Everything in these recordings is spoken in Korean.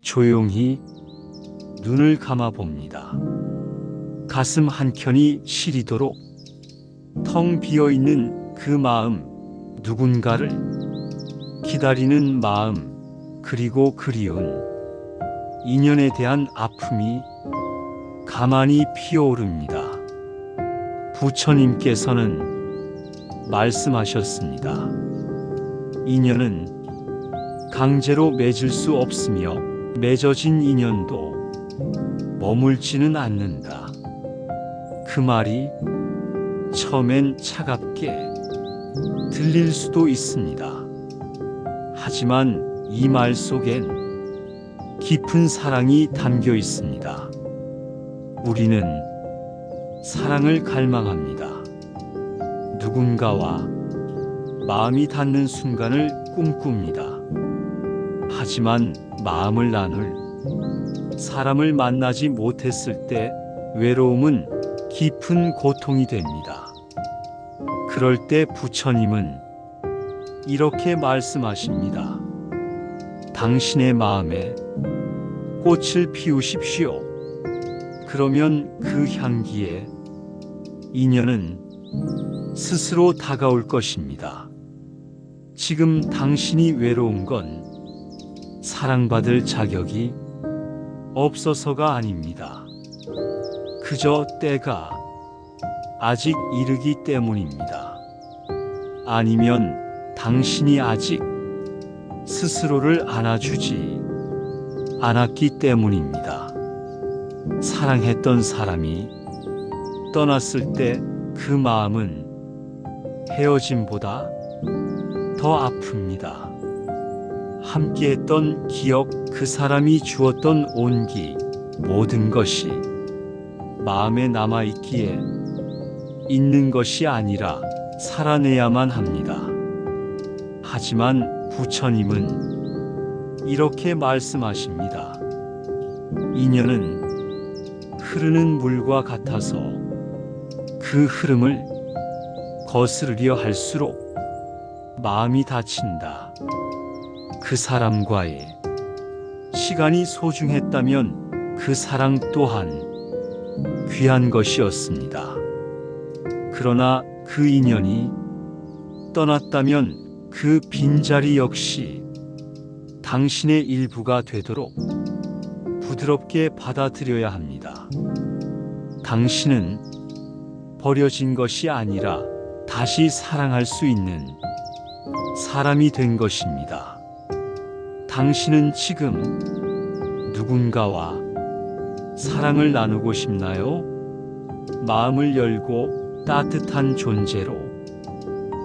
조용히 눈을 감아 봅니다. 가슴 한켠이 시리도록 텅 비어 있는 그 마음, 누군가를 기다리는 마음, 그리고 그리운 인연에 대한 아픔이 가만히 피어오릅니다. 부처님께서는 말씀하셨습니다. 인연은 강제로 맺을 수 없으며 맺어진 인연도 머물지는 않는다. 그 말이 처음엔 차갑게 들릴 수도 있습니다. 하지만 이 말 속엔 깊은 사랑이 담겨 있습니다. 우리는 사랑을 갈망합니다. 누군가와 마음이 닿는 순간을 꿈꿉니다. 하지만 마음을 나눌 사람을 만나지 못했을 때 외로움은 깊은 고통이 됩니다. 그럴 때 부처님은 이렇게 말씀하십니다. 당신의 마음에 꽃을 피우십시오. 그러면 그 향기에 인연은 스스로 다가올 것입니다. 지금 당신이 외로운 건 사랑받을 자격이 없어서가 아닙니다. 그저 때가 아직 이르기 때문입니다. 아니면 당신이 아직 스스로를 안아주지 않았기 때문입니다. 사랑했던 사람이 떠났을 때 그 마음은 헤어짐보다 더 아픕니다. 함께했던 기억, 그 사람이 주었던 온기, 모든 것이 마음에 남아있기에 있는 것이 아니라 살아내야만 합니다. 하지만 부처님은 이렇게 말씀하십니다. 인연은 흐르는 물과 같아서 그 흐름을 거스르려 할수록 마음이 다친다. 그 사람과의 시간이 소중했다면 그 사랑 또한 귀한 것이었습니다. 그러나 그 인연이 떠났다면 그 빈자리 역시 당신의 일부가 되도록 부드럽게 받아들여야 합니다. 당신은 버려진 것이 아니라 다시 사랑할 수 있는 사람이 된 것입니다. 당신은 지금 누군가와 사랑을 나누고 싶나요? 마음을 열고 따뜻한 존재로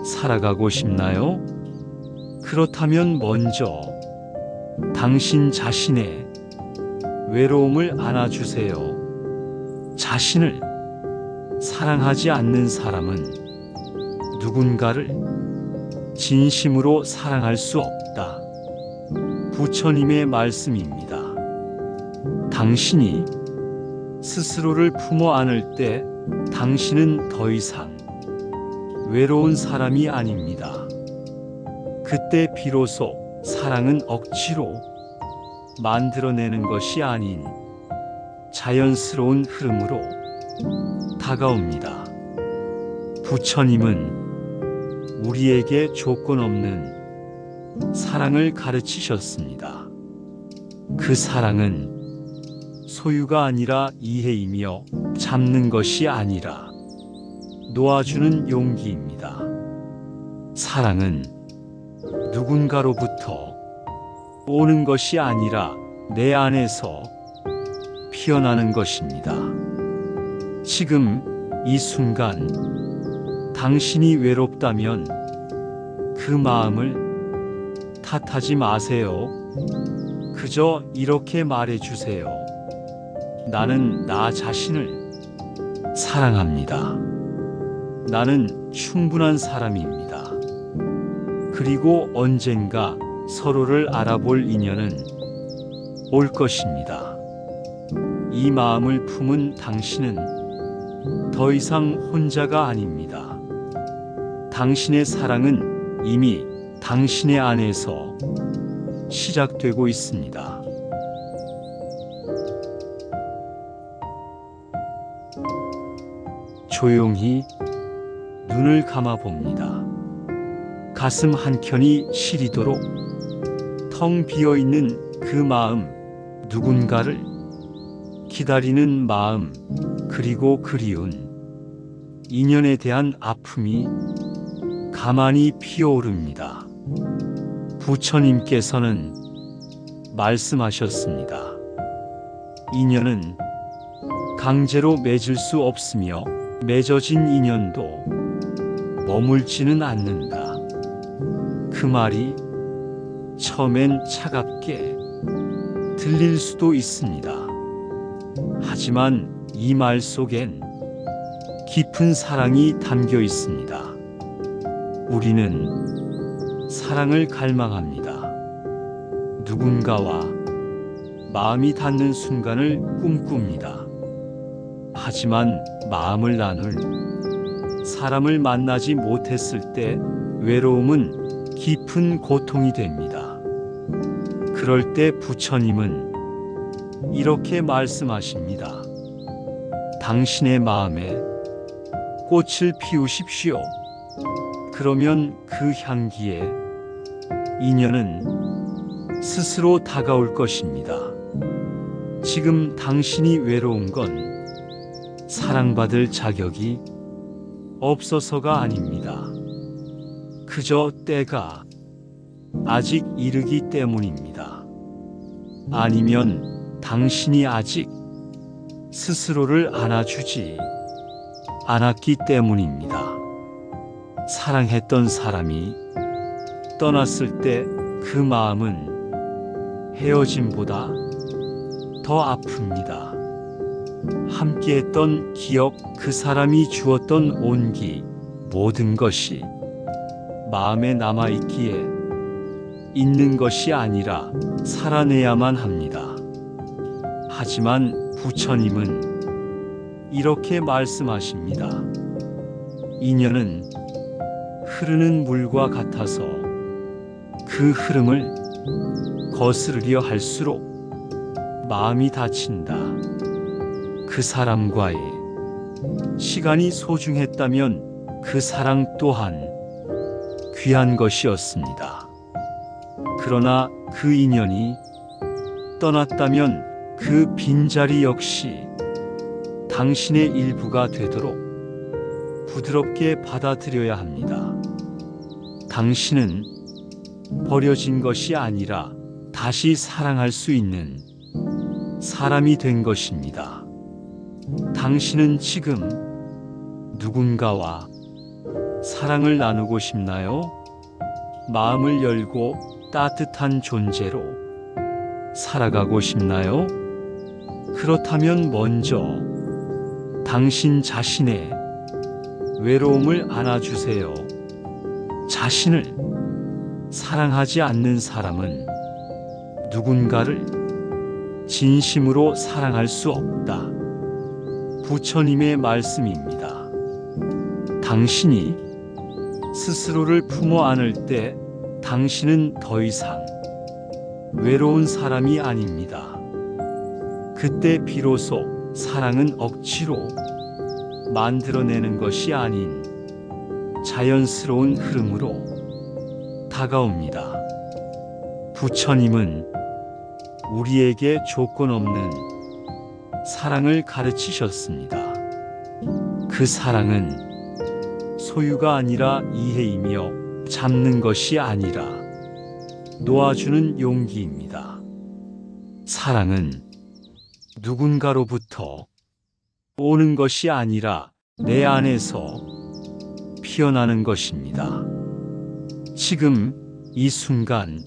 살아가고 싶나요? 그렇다면 먼저 당신 자신의 외로움을 안아주세요. 자신을 사랑하지 않는 사람은 누군가를 진심으로 사랑할 수 없다. 부처님의 말씀입니다. 당신이 스스로를 품어 안을 때 당신은 더 이상 외로운 사람이 아닙니다. 그때 비로소 사랑은 억지로 만들어내는 것이 아닌 자연스러운 흐름으로 다가옵니다. 부처님은 우리에게 조건 없는 사랑을 가르치셨습니다. 그 사랑은 소유가 아니라 이해이며 잡는 것이 아니라 놓아주는 용기입니다. 사랑은 누군가로부터 오는 것이 아니라 내 안에서 피어나는 것입니다. 지금 이 순간 당신이 외롭다면 그 마음을 탓하지 마세요. 그저 이렇게 말해주세요. 나는 나 자신을 사랑합니다. 나는 충분한 사람입니다. 그리고 언젠가 서로를 알아볼 인연은 올 것입니다. 이 마음을 품은 당신은 더 이상 혼자가 아닙니다. 당신의 사랑은 이미 당신의 안에서 시작되고 있습니다. 조용히 눈을 감아 봅니다. 가슴 한켠이 시리도록 텅 비어 있는 그 마음, 누군가를 기다리는 마음, 그리고 그리운 인연에 대한 아픔이 가만히 피어오릅니다. 부처님께서는 말씀하셨습니다. 인연은 강제로 맺을 수 없으며 맺어진 인연도 머물지는 않는다. 그 말이 처음엔 차갑게 들릴 수도 있습니다. 하지만 이 말 속엔 깊은 사랑이 담겨 있습니다. 우리는 사랑을 갈망합니다. 누군가와 마음이 닿는 순간을 꿈꿉니다. 하지만 마음을 나눌 사람을 만나지 못했을 때 외로움은 깊은 고통이 됩니다. 그럴 때 부처님은 이렇게 말씀하십니다. 당신의 마음에 꽃을 피우십시오. 그러면 그 향기에 인연은 스스로 다가올 것입니다. 지금 당신이 외로운 건 사랑받을 자격이 없어서가 아닙니다. 그저 때가 아직 이르기 때문입니다. 아니면 당신이 아직 스스로를 안아주지 않았기 때문입니다. 사랑했던 사람이 떠났을 때 그 마음은 헤어짐보다 더 아픕니다. 함께했던 기억, 그 사람이 주었던 온기, 모든 것이 마음에 남아있기에 있는 것이 아니라 살아내야만 합니다. 하지만 부처님은 이렇게 말씀하십니다. 인연은 흐르는 물과 같아서 그 흐름을 거스르려 할수록 마음이 다친다. 그 사람과의 시간이 소중했다면 그 사랑 또한 귀한 것이었습니다. 그러나 그 인연이 떠났다면 그 빈자리 역시 당신의 일부가 되도록 부드럽게 받아들여야 합니다. 당신은 버려진 것이 아니라 다시 사랑할 수 있는 사람이 된 것입니다. 당신은 지금 누군가와 사랑을 나누고 싶나요? 마음을 열고 따뜻한 존재로 살아가고 싶나요? 그렇다면 먼저 당신 자신의 외로움을 안아주세요. 자신을 사랑하지 않는 사람은 누군가를 진심으로 사랑할 수 없다. 부처님의 말씀입니다. 당신이 스스로를 품어 안을 때 당신은 더 이상 외로운 사람이 아닙니다. 그때 비로소 사랑은 억지로 만들어내는 것이 아닌 자연스러운 흐름으로 다가옵니다. 부처님은 우리에게 조건 없는 사랑을 가르치셨습니다. 그 사랑은 소유가 아니라 이해이며 잡는 것이 아니라 놓아주는 용기입니다. 사랑은 누군가로부터 오는 것이 아니라 내 안에서 피어나는 것입니다. 지금 이 순간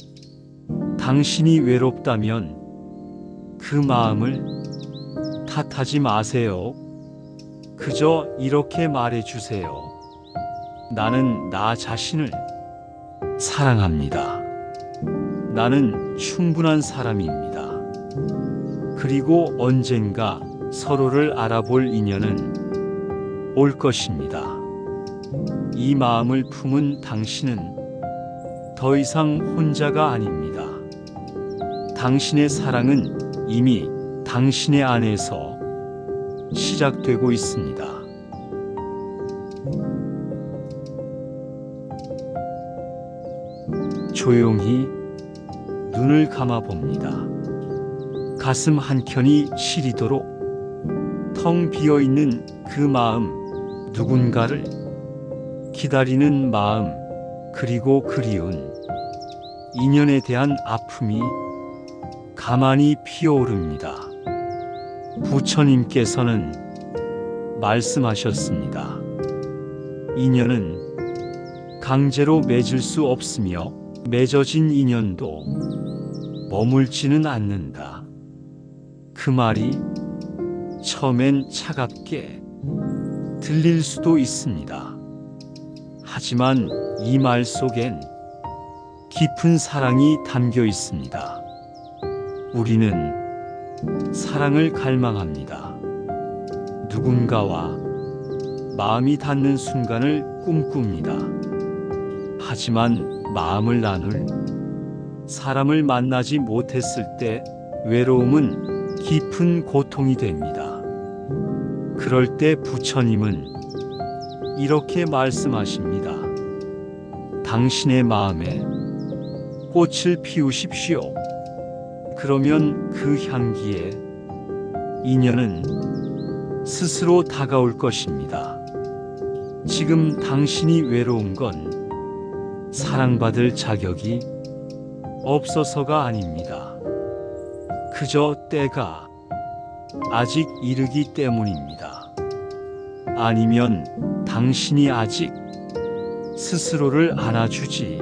당신이 외롭다면 그 마음을 탓하지 마세요. 그저 이렇게 말해주세요. 나는 나 자신을 사랑합니다. 나는 충분한 사람입니다. 그리고 언젠가 서로를 알아볼 인연은 올 것입니다. 이 마음을 품은 당신은 더 이상 혼자가 아닙니다. 당신의 사랑은 이미 당신의 안에서 시작되고 있습니다. 조용히 눈을 감아 봅니다. 가슴 한켠이 시리도록 텅 비어 있는 그 마음, 누군가를 기다리는 마음, 그리고 그리운 인연에 대한 아픔이 가만히 피어오릅니다. 부처님께서는 말씀하셨습니다. 인연은 강제로 맺을 수 없으며 맺어진 인연도 머물지는 않는다. 그 말이 처음엔 차갑게 들릴 수도 있습니다. 하지만 이 말 속엔 깊은 사랑이 담겨 있습니다. 우리는 사랑을 갈망합니다. 누군가와 마음이 닿는 순간을 꿈꿉니다. 하지만 마음을 나눌 사람을 만나지 못했을 때 외로움은 깊은 고통이 됩니다. 그럴 때 부처님은 이렇게 말씀하십니다. 당신의 마음에 꽃을 피우십시오. 그러면 그 향기에 인연은 스스로 다가올 것입니다. 지금 당신이 외로운 건 사랑받을 자격이 없어서가 아닙니다. 그저 때가 아직 이르기 때문입니다. 아니면 당신이 아직 스스로를 안아주지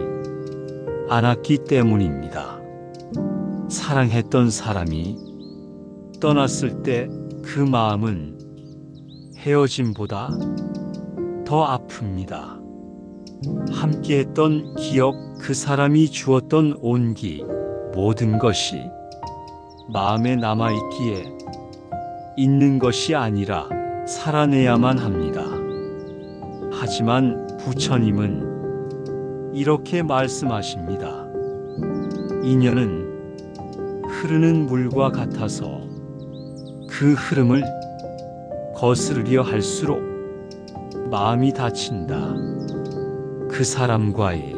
않았기 때문입니다. 사랑했던 사람이 떠났을 때 그 마음은 헤어짐보다 더 아픕니다. 함께했던 기억, 그 사람이 주었던 온기, 모든 것이 마음에 남아있기에 있는 것이 아니라 살아내야만 합니다. 하지만 부처님은 이렇게 말씀하십니다. 인연은 흐르는 물과 같아서 그 흐름을 거스르려 할수록 마음이 다친다. 그 사람과의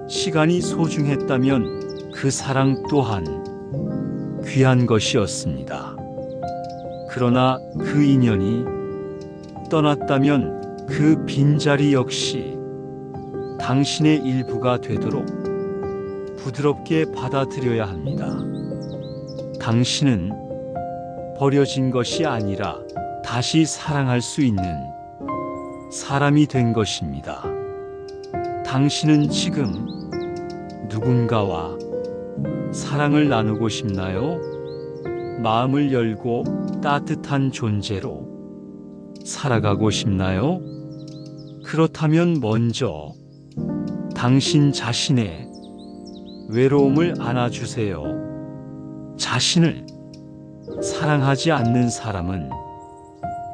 시간이 소중했다면 그 사랑 또한 귀한 것이었습니다. 그러나 그 인연이 떠났다면 그 빈자리 역시 당신의 일부가 되도록 부드럽게 받아들여야 합니다. 당신은 버려진 것이 아니라 다시 사랑할 수 있는 사람이 된 것입니다. 당신은 지금 누군가와 사랑을 나누고 싶나요? 마음을 열고 따뜻한 존재로 살아가고 싶나요? 그렇다면 먼저 당신 자신의 외로움을 안아주세요. 자신을 사랑하지 않는 사람은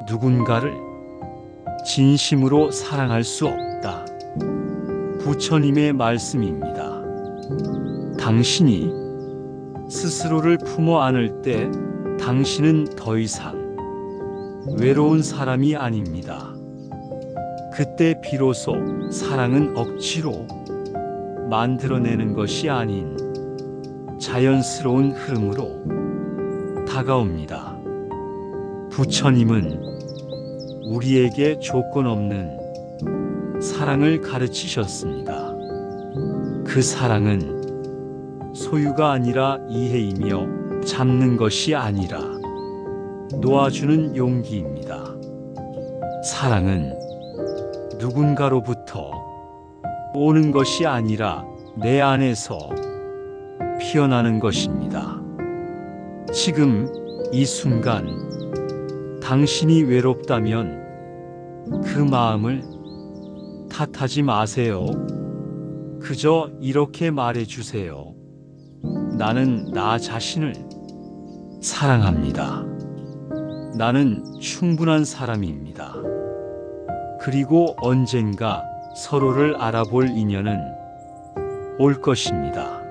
누군가를 진심으로 사랑할 수 없다. 부처님의 말씀입니다. 당신이 스스로를 품어 안을 때 당신은 더 이상 외로운 사람이 아닙니다. 그때 비로소 사랑은 억지로 만들어내는 것이 아닌 자연스러운 흐름으로 다가옵니다. 부처님은 우리에게 조건 없는 사랑을 가르치셨습니다. 그 사랑은 소유가 아니라 이해이며 잡는 것이 아니라 놓아주는 용기입니다. 사랑은 누군가로부터 오는 것이 아니라 내 안에서 피어나는 것입니다. 지금 이 순간 당신이 외롭다면 그 마음을 탓하지 마세요. 그저 이렇게 말해주세요. 나는 나 자신을 사랑합니다. 나는 충분한 사람입니다. 그리고 언젠가 서로를 알아볼 인연은 올 것입니다.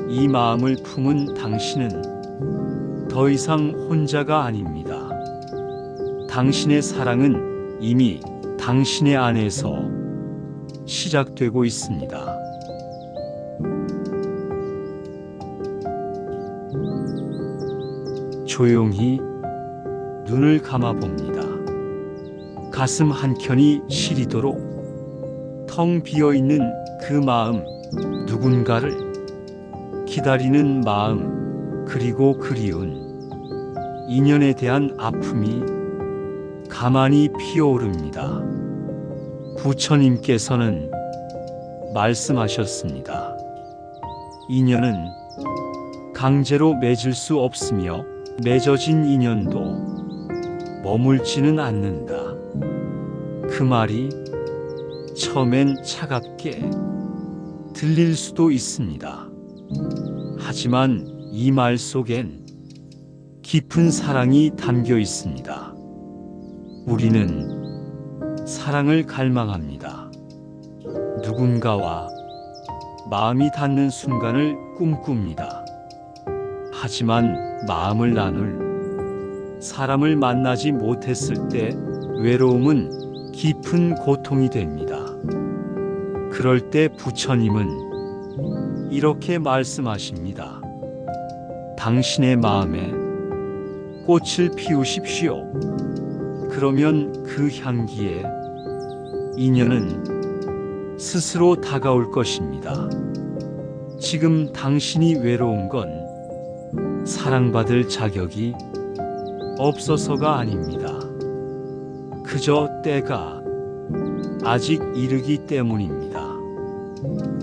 이 마음을 품은 당신은 더 이상 혼자가 아닙니다. 당신의 사랑은 이미 당신의 안에서 시작되고 있습니다. 조용히 눈을 감아 봅니다. 가슴 한켠이 시리도록 텅 비어 있는 그 마음, 누군가를 기다리는 마음, 그리고 그리운 인연에 대한 아픔이 가만히 피어오릅니다. 부처님께서는 말씀하셨습니다. 인연은 강제로 맺을 수 없으며 맺어진 인연도 머물지는 않는다. 그 말이 처음엔 차갑게 들릴 수도 있습니다. 하지만 이 말 속엔 깊은 사랑이 담겨 있습니다. 우리는 사랑을 갈망합니다. 누군가와 마음이 닿는 순간을 꿈꿉니다. 하지만 마음을 나눌 사람을 만나지 못했을 때 외로움은 깊은 고통이 됩니다. 그럴 때 부처님은 이렇게 말씀하십니다. 당신의 마음에 꽃을 피우십시오. 그러면 그 향기에 인연은 스스로 다가올 것입니다. 지금 당신이 외로운 건 사랑받을 자격이 없어서가 아닙니다. 그저 때가 아직 이르기 때문입니다.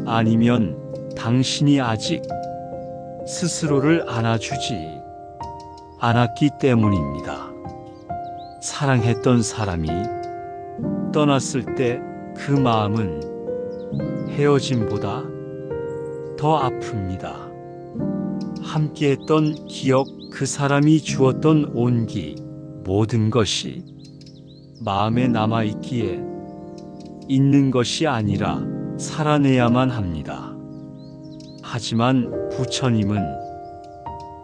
아니면 당신이 아직 스스로를 안아주지 않았기 때문입니다. 사랑했던 사람이 떠났을 때 그 마음은 헤어짐보다 더 아픕니다. 함께했던 기억, 그 사람이 주었던 온기, 모든 것이 마음에 남아있기에 있는 것이 아니라 살아내야만 합니다. 하지만 부처님은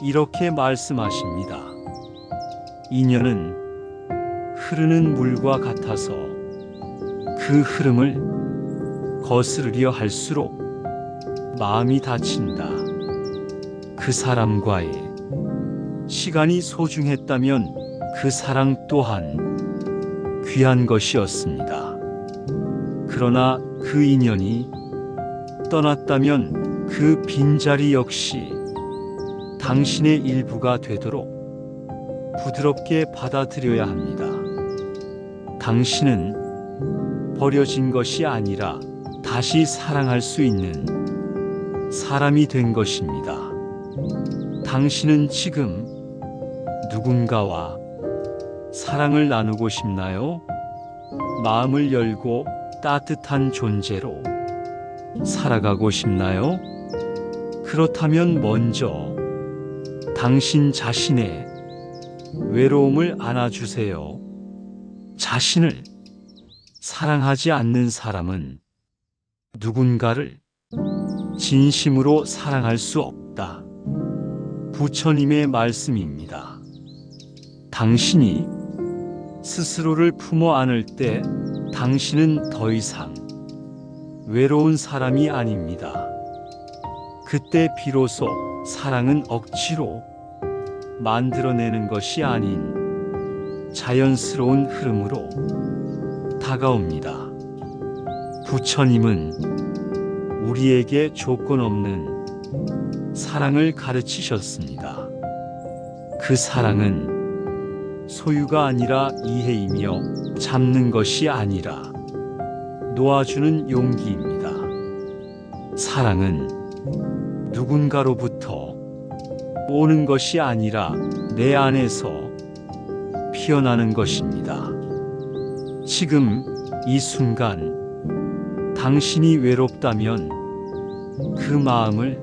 이렇게 말씀하십니다. 인연은 흐르는 물과 같아서 그 흐름을 거스르려 할수록 마음이 다친다. 그 사람과의 시간이 소중했다면 그 사랑 또한 귀한 것이었습니다. 그러나 그 인연이 떠났다면 그 빈자리 역시 당신의 일부가 되도록 부드럽게 받아들여야 합니다. 당신은 버려진 것이 아니라 다시 사랑할 수 있는 사람이 된 것입니다. 당신은 지금 누군가와 사랑을 나누고 싶나요? 마음을 열고 따뜻한 존재로 살아가고 싶나요? 그렇다면 먼저 당신 자신의 외로움을 안아주세요. 자신을 사랑하지 않는 사람은 누군가를 진심으로 사랑할 수 없다. 부처님의 말씀입니다. 당신이 스스로를 품어 안을 때 당신은 더 이상 외로운 사람이 아닙니다. 그때 비로소 사랑은 억지로 만들어내는 것이 아닌 자연스러운 흐름으로 다가옵니다. 부처님은 우리에게 조건 없는 사랑을 가르치셨습니다. 그 사랑은 소유가 아니라 이해이며 잡는 것이 아니라 놓아주는 용기입니다. 사랑은 누군가로부터 오는 것이 아니라 내 안에서 피어나는 것입니다. 지금 이 순간 당신이 외롭다면 그 마음을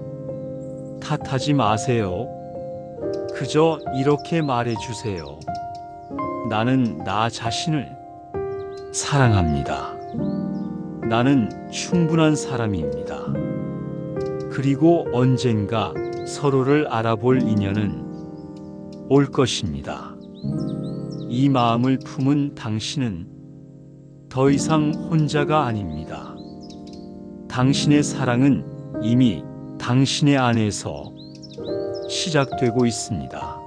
탓하지 마세요. 그저 이렇게 말해주세요. 나는 나 자신을 사랑합니다. 나는 충분한 사람입니다. 그리고 언젠가 서로를 알아볼 인연은 올 것입니다. 이 마음을 품은 당신은 더 이상 혼자가 아닙니다. 당신의 사랑은 이미 당신의 안에서 시작되고 있습니다.